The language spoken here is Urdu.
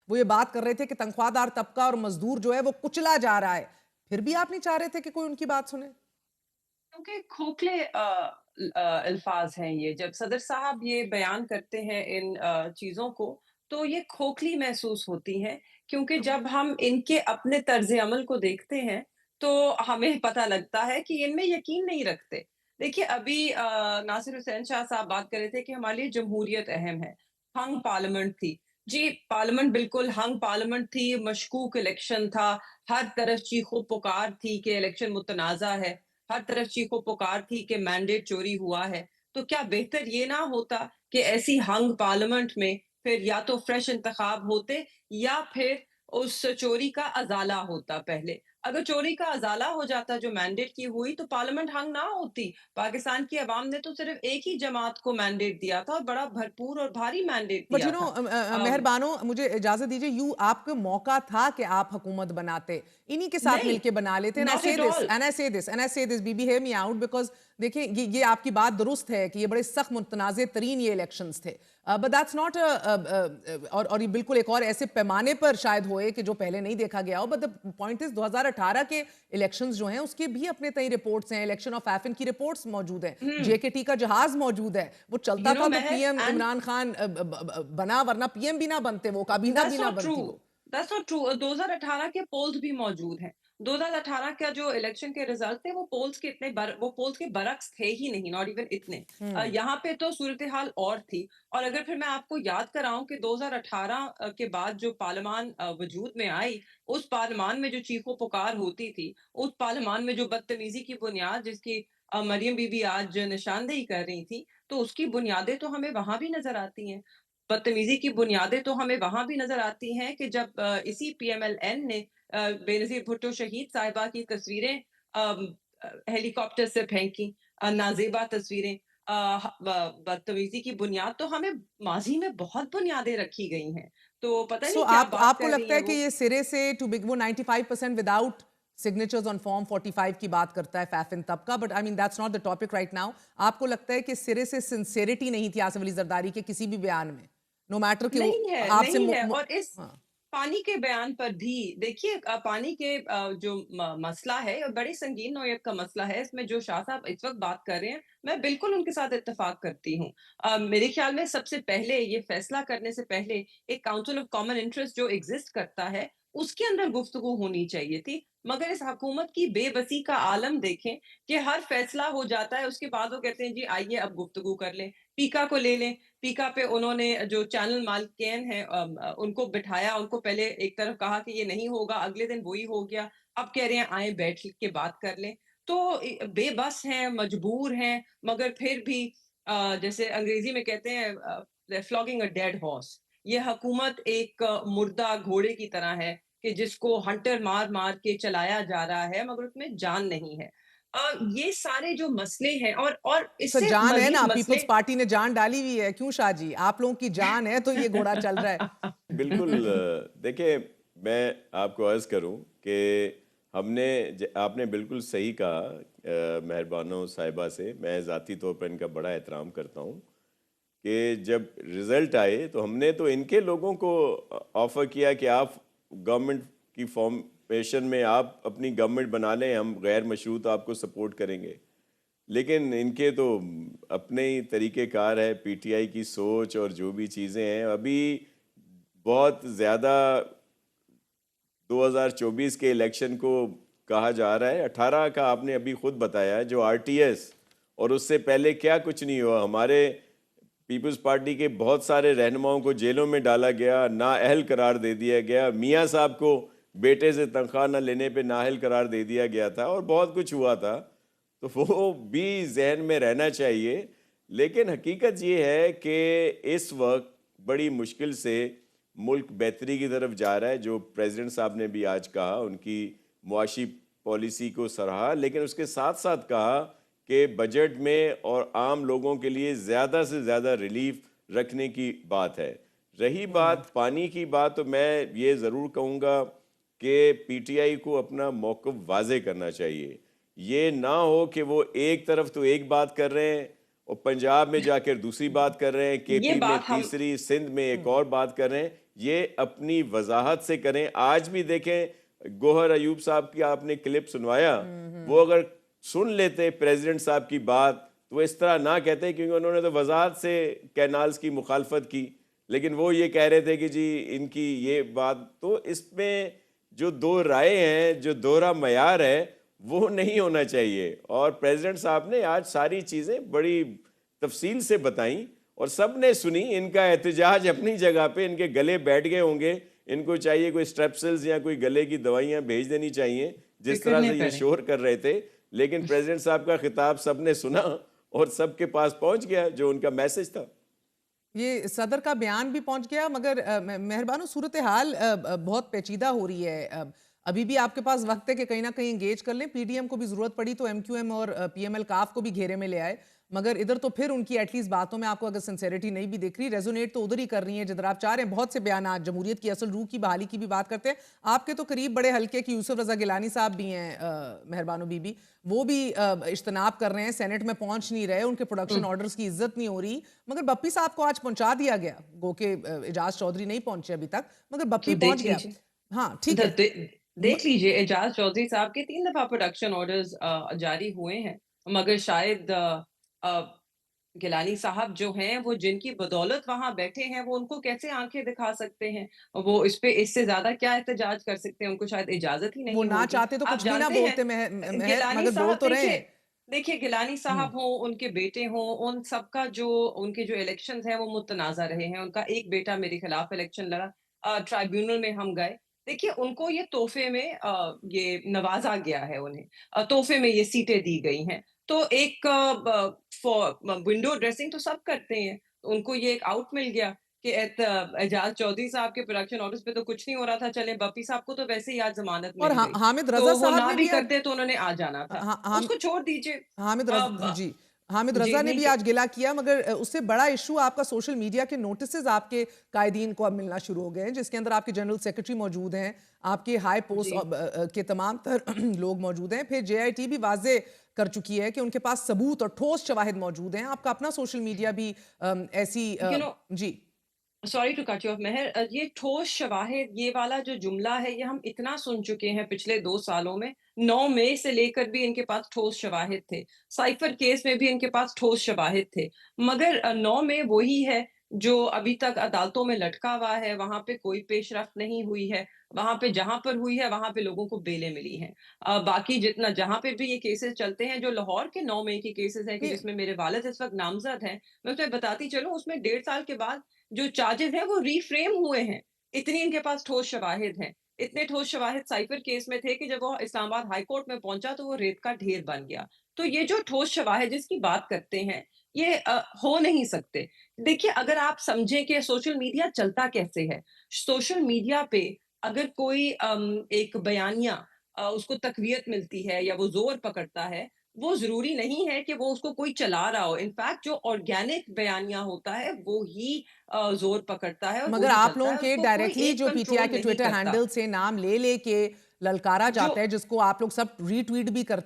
وہ یہ بات کر رہے تھے کہ تنخواہدار طبقہ اور مزدور جو ہے وہ کچلا جا رہا ہے، پھر بھی آپ نہیں چاہ رہے تھے کہ کوئی ان کی بات سنے؟ کیونکہ کھوکھلے الفاظ ہیں یہ، جب صدر صاحب یہ بیان کرتے ہیں ان چیزوں کو تو یہ کھوکھلی محسوس ہوتی ہیں، کیونکہ جب ہم ان کے اپنے طرز عمل کو دیکھتے ہیں تو ہمیں پتہ لگتا ہے کہ ان میں یقین نہیں رکھتے۔ دیکھیے ابھی ناصر حسین شاہ صاحب بات کر رہے تھے کہ ہمارے لیے جمہوریت اہم ہے، ہنگ پارلیمنٹ تھی۔ جی پارلیمنٹ بالکل ہنگ پارلیمنٹ تھی، مشکوک الیکشن تھا، ہر طرف چیخ و پکار تھی کہ الیکشن متنازع ہے، ہر طرف چیخ و پکار تھی کہ مینڈیٹ چوری ہوا ہے۔ تو کیا بہتر یہ نہ ہوتا کہ ایسی ہنگ پارلیمنٹ میں پھر یا تو فریش انتخاب ہوتے یا پھر اس چوری کا ازالہ ہوتا پہلے۔ اگر چوری کا ازالہ ہو جاتا جو مینڈیٹ کی ہوئی تو پارلیمنٹ ہنگ نہ ہوتی۔ پاکستان کی عوام نے تو صرف ایک ہی جماعت کو مینڈیٹ دیا تھا اور بڑا بھرپور اور بھاری مینڈیٹ بٹ دیا یو نو تھا۔ ام، مہربانو مجھے اجازت دیجئے، آپ کو موقع تھا کہ آپ حکومت بناتے، انہی کے ساتھ مل نہیں، کے بنا لیتے. And I not say at this, all. and I say this, and I say this, بی بی hear me out, because دیکھیں یہ آپ کی بات درست ہے کہ یہ بڑے سخت متنازع ترین یہ الیکشنز تھے. But that's not اور یہ بالکل ایک اور ایسے پیمانے پر شاید ہوئے کہ جو پہلے نہیں دیکھا گیا ہو. But the point is 2018 کے الیکشنز جو ہیں اس کے بھی اپنے تئیں رپورٹس ہیں، الیکشن آف ایفن کی رپورٹس موجود ہیں، جے کے ٹی کا جہاز موجود ہے، وہ چلتا تھا تو P M and Imran Khan بنا، ورنہ پی ایم بھی نہ بنتے، وہ کابینہ بھی That's نہ not بنتی true. وہ. That's not true. 2018 کے پولز بھی موجود ہیں۔ 2018 کا جو الیکشن کے رزلٹ تھے وہ پولز کے وہ پولز کے برعکس تھے ہی نہیں، not even اتنے۔ یہاں پہ تو صورتحال اور تھی، اور اگر پھر میں آپ کو یاد کراؤں کہ 2018 کے بعد جو پارلیمان وجود میں آئی، اس پارلیمان میں جو چیخ و پکار ہوتی تھی، اس پارلیمان میں جو بدتمیزی کی بنیاد جس کی مریم بی بی آج نشاندہی کر رہی تھی، تو اس کی بنیادیں تو ہمیں وہاں بھی نظر آتی ہیں۔ بدتمیزی کی بنیادیں تو ہمیں وہاں بھی نظر آتی ہیں کہ جب اسی پی ایم ایل این نے بینظیر بھٹو شہید صاحبہ کی تصویریں ہیلی کاپٹر سے پھینکی، نازیبا تصویریں، بدتمیزی کی بنیاد تو ہمیں ماضی میں بہت بنیادیں رکھی گئی ہیں، تو پتہ سو نہیں کیا بات آپ کو کر رہی لگتا ہیں ہے کہ وہ۔ یہ سرے سے وہ 95% وداؤٹ سگنیچرز آن فارم 45 کی بات کرتا ہے فیفن طبقہ، but I mean that's not the topic right now. آپ کو لگتا ہے کہ سرے سے سنسیریٹی نہیں تھی آصف علی زرداری کے کسی بھی بیان میں، نو میٹر کہ وہ نہیں ہے، آپ سے نہیں ہے، اور اس ہاں. پانی کے بیان پر بھی دیکھیے پانی کے جو مسئلہ ہے اور بڑی سنگین نوعیت کا مسئلہ ہے، اس میں جو شاہ صاحب اس وقت بات کر رہے ہیں میں بالکل ان کے ساتھ اتفاق کرتی ہوں۔ میرے خیال میں سب سے پہلے یہ فیصلہ کرنے سے پہلے ایک کاؤنسل آف کامن انٹرسٹ جو ایگزسٹ کرتا ہے اس کے اندر گفتگو ہونی چاہیے تھی، مگر اس حکومت کی بے بسی کا عالم دیکھیں کہ ہر فیصلہ ہو جاتا ہے اس کے بعد وہ کہتے ہیں جی آئیے اب گفتگو کر لیں، پیکا کو لے لیں۔ پیکا پہ انہوں نے جو چینل مالکین ہیں ان کو بٹھایا، ان کو پہلے ایک طرف کہا کہ یہ نہیں ہوگا، اگلے دن وہی ہو گیا، اب کہہ رہے ہیں آئیں بیٹھ کے بات کر لیں۔ تو بے بس ہیں، مجبور ہیں، مگر پھر بھی جیسے انگریزی میں کہتے ہیں فلاگنگ اے ڈیڈ ہارس، یہ حکومت ایک مردہ گھوڑے کی طرح ہے کہ جس کو ہنٹر مار مار کے چلایا جا رہا ہے مگر اس میں جان نہیں ہے۔ یہ سارے جو مسئلے ہیں اور اس سر سے جان ہے نا، مزید مسئلے۔ پیپلز پارٹی نے جان ڈالی ہوئی ہے، کیوں شاہ جی؟ آپ لوگوں کی جان ہے تو یہ گھوڑا چل رہا ہے. بالکل دیکھیں میں آپ کو عرض کروں کہ ہم نے آپ نے بالکل صحیح کہا مہربانوں صاحبہ سے، میں ذاتی طور پر ان کا بڑا احترام کرتا ہوں کہ جب رزلٹ آئے تو ہم نے تو ان کے لوگوں کو آفر کیا کہ آپ گورنمنٹ کی فارمیشن میں آپ اپنی گورنمنٹ بنا لیں، ہم غیر مشروط آپ کو سپورٹ کریں گے، لیکن ان کے تو اپنے ہی طریقہ کار ہے، پی ٹی آئی کی سوچ اور جو بھی چیزیں ہیں ابھی بہت زیادہ 2024 کے الیکشن کو کہا جا رہا ہے، 18 کا آپ نے ابھی خود بتایا جو آر ٹی ایس اور اس سے پہلے کیا کچھ نہیں ہوا، ہمارے پیپلز پارٹی کے بہت سارے رہنماؤں کو جیلوں میں ڈالا گیا، نااہل قرار دے دیا گیا، میاں صاحب کو بیٹے سے تنخواہ نہ لینے پہ نااہل قرار دے دیا گیا تھا اور بہت کچھ ہوا تھا، تو وہ بھی ذہن میں رہنا چاہیے۔ لیکن حقیقت یہ ہے کہ اس وقت بڑی مشکل سے ملک بہتری کی طرف جا رہا ہے، جو پریزیڈنٹ صاحب نے بھی آج کہا، ان کی معاشی پالیسی کو سراہا، لیکن اس کے ساتھ ساتھ کہا کہ بجٹ میں اور عام لوگوں کے لیے زیادہ سے زیادہ ریلیف رکھنے کی بات ہے۔ رہی بات پانی کی بات، تو میں یہ ضرور کہوں گا کہ پی ٹی آئی کو اپنا موقف واضح کرنا چاہیے، یہ نہ ہو کہ وہ ایک طرف تو ایک بات کر رہے ہیں اور پنجاب میں جا کر دوسری بات کر رہے ہیں، کے یہ پی میں بات ہم تیسری، سندھ میں ایک اور بات کر رہے ہیں، یہ اپنی وضاحت سے کریں. آج بھی دیکھیں گوہر ایوب صاحب کی آپ نے کلپ سنوایا, وہ اگر سن لیتے پریزیڈنٹ صاحب کی بات تو وہ اس طرح نہ کہتے, کیونکہ انہوں نے تو وضاحت سے کینالز کی مخالفت کی, لیکن وہ یہ کہہ رہے تھے کہ جی ان کی یہ بات. تو اس میں جو دو رائے ہیں, جو دوہرا معیار ہے, وہ نہیں ہونا چاہیے. اور پریزیڈنٹ صاحب نے آج ساری چیزیں بڑی تفصیل سے بتائیں اور سب نے سنی. ان کا احتجاج اپنی جگہ پہ, ان کے گلے بیٹھ گئے ہوں گے, ان کو چاہیے کوئی اسٹریپسلز یا کوئی گلے کی دوائیاں بھیج دینی چاہیے جس فکر طرح نہیں سے یہ کریں. شور کر رہے تھے. لیکن پریزیڈنٹ صاحب کا خطاب سب نے سنا اور سب کے پاس پہنچ گیا جو ان کا میسج تھا. یہ صدر کا بیان بھی پہنچ گیا, مگر مہربانو صورتحال بہت پیچیدہ ہو رہی ہے. ابھی بھی آپ کے پاس وقت ہے کہ کہیں نہ کہیں انگیج کر لیں. پی ڈی ایم کو بھی ضرورت پڑی تو ایم کیو ایم اور پی ایم ایل کاف کو بھی گھیرے میں لے آئے, مگر ادھر تو پھر ان کی ایٹ لیسٹ باتوں میں آپ کو اگر سنسیریٹی نہیں بھی دیکھ رہی, ریزونیٹ تو ادھر ہی کر رہی ہیں جدھر آپ چاہ رہے ہیں. بہت سے بیانات جمہوریت کی اصل روح کی بحالی کی بھی بات کرتے ہیں. آپ کے تو قریب بڑے ہلکے کی یوسف رضا گیلانی صاحب بھی ہیں مہربانو بی بی, وہ بھی اجتناب کر رہے ہیں, سینٹ میں پہنچ نہیں رہے, ان کے پروڈکشن آرڈرز کی عزت نہیں ہو رہی. مگر بپی صاحب کو آج پہنچا دیا گیا, گو کہ اعجاز چودھری نہیں پہنچے ابھی تک, مگر بپی پہنچ گیا. ہاں ٹھیک ہے, دیکھ لیجئے اعجاز چودھری صاحب کے 3 دفعہ پروڈکشن آرڈرز جاری ہوئے ہیں, مگر شاید گیلانی صاحب جو ہیں وہ جن کی بدولت وہاں بیٹھے ہیں وہ ان کو کیسے آنکھیں دکھا سکتے ہیں, وہ اس سے زیادہ کیا احتجاج کر سکتے ہیں, ان کو شاید اجازت ہی وہ نہیں نہ ہوگی. چاہتے تو آپ کچھ بھی نہ جانتے ہیں بولتے مہر, گیلانی مگر بول صاحب تو رہے ہیں. دیکھیے گیلانی صاحب ہوں, ان کے بیٹے ہوں, ان سب کا جو ان کے جو الیکشنز ہیں وہ متنازع رہے ہیں. ان کا ایک بیٹا میرے خلاف الیکشن لڑا, ٹرائیبیونل میں ہم گئے. دیکھیے ان کو یہ تحفے میں یہ نوازا گیا ہے, انہیں تحفے میں یہ سیٹیں دی گئی ہیں. تو ایک ونڈو ڈریسنگ تو سب کرتے ہیں, ان کو یہ ایک آؤٹ مل گیا کہ اعجاز چودھری صاحب کے پروڈکشن آرڈرز پہ تو کچھ نہیں ہو رہا تھا, چلیں بپی صاحب کو تو ویسے ہی آج ضمانت اور مل گئی, حامد تو رضا وہ صاحب نہ نے بھی بھی کرتے تو انہوں نے آ جانا تھا. اس کو چھوڑ دیجئے. حامد جی رضا نے نہیں بھی آج گلا کیا, مگر اس سے بڑا ایشو آپ کا سوشل میڈیا کے نوٹسز آپ کے قائدین کو اب ملنا شروع ہو گئے ہیں, جس کے اندر آپ کے جنرل سیکرٹری موجود ہیں, آپ کے ہائی پوسٹ جی کے تمام تر لوگ موجود ہیں. پھر جے آئی ٹی بھی واضح کر چکی ہے کہ ان کے پاس ثبوت اور ٹھوس شواہد موجود ہیں. آپ کا اپنا سوشل میڈیا بھی ایسی جی sorry to cut you off Mehar, یہ ٹھوس شواہد یہ والا جو جملہ ہے یہ ہم اتنا سن چکے ہیں پچھلے 2 سالوں میں. 9 مئی سے لے کر بھی ان کے پاس ٹھوس شواہد تھے, سائفر کیس میں بھی ان کے پاس ٹھوس شواہد تھے, مگر 9 مئی وہی ہے جو ابھی تک عدالتوں میں لٹکا ہوا ہے, وہاں پہ کوئی پیش رفت نہیں ہوئی ہے. وہاں پہ جہاں پر ہوئی ہے وہاں پہ لوگوں کو بیلیں ملی ہیں. باقی جتنا جہاں پہ بھی یہ کیسز چلتے ہیں, جو لاہور کے 9 مئی کے کیسز ہیں کہ جس میں میرے والد اس وقت نامزد ہیں, میں تمہیں بتاتی چلوں اس میں 1.5 سال کے بعد جو چارجز ہیں وہ ری فریم ہوئے ہیں. اتنی ان کے پاس ٹھوس شواہد ہیں. اتنے ٹھوس شواہد سائفر کیس میں تھے کہ جب وہ اسلام آباد ہائی کورٹ میں پہنچا تو وہ ریت کا ڈھیر بن گیا. تو یہ جو ٹھوس شواہد جس کی بات کرتے ہیں یہ ہو نہیں سکتے. دیکھیے اگر آپ سمجھیں کہ سوشل میڈیا چلتا کیسے ہے, سوشل میڈیا پہ اگر کوئی ایک بیانیہ اس کو تقویت ملتی ہے یا وہ زور پکڑتا ہے, وہ ضروری نہیں ہے کہ وہ اس کو کوئی چلا رہا ہو. انفیکٹ جو آرگینک بیانیہ ہوتا ہے وہی زور پکڑتا ہے اور مگر وہی آپ چلتا لوگوں ہے, اس کے کو کوئی ڈائریکٹلی ایک جو پی ٹی آئی کنٹرول کے نہیں ٹویٹر کرتا. ہینڈل سے نام لے کے للکارا جو جاتا ہے, جس کو آپ لوگ سب ری ٹویٹ بھی کرتے